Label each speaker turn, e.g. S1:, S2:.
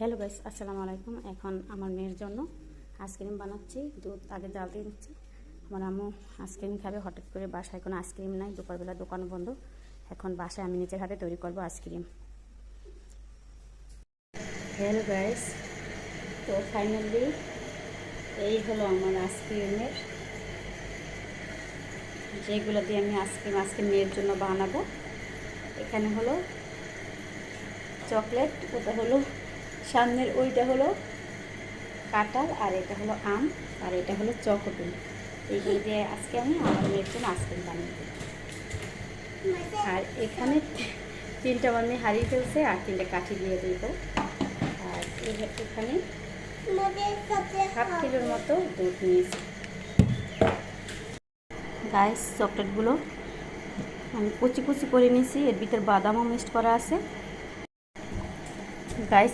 S1: Hello guys, আসসালামু আলাইকুম। এখন আমার মেয়ের জন্য আইসক্রিম বানাচ্ছি। দুধ আগে জাল দিয়ে নিচ্ছি। আমার আম্মু আইসক্রিম খাবে। হঠাৎ করে বাসায় কোনো আইসক্রিম নাই, দুপুরবেলা দোকান বন্ধ। এখন বাসায় আমি নিজের হাতে তৈরি করবো আইসক্রিম। হ্যালো গাইস, তো ফাইনালি এই হলো আমার আইসক্রিমের, যেগুলো দিয়ে আমি আইসক্রিম মেয়ের জন্য বানাবো। এখানে হলো চকলেট, ওটা হলো সামনের, ওইটা হলো কাঁঠাল, আর এটা হলো আম, আর এটা হলো চকোপিন। এইগুলো দিয়ে আজকে আমি আমার মেয়ের জন্য আইসক্রিম বানিয়ে দেব। আর এখানে 3টা আমার মেয়ে হারিয়ে ফেলছে, আর 3টে কাঠি দিয়ে দেবো। আর এখানে হাফ কিলোর মতো দুধ নিয়েছি। গাইস, চকলেটগুলো আমি কুচি কুচি করে নিয়েছি, এর ভিতর বাদামও মিক্সড করা আছে। গাইস,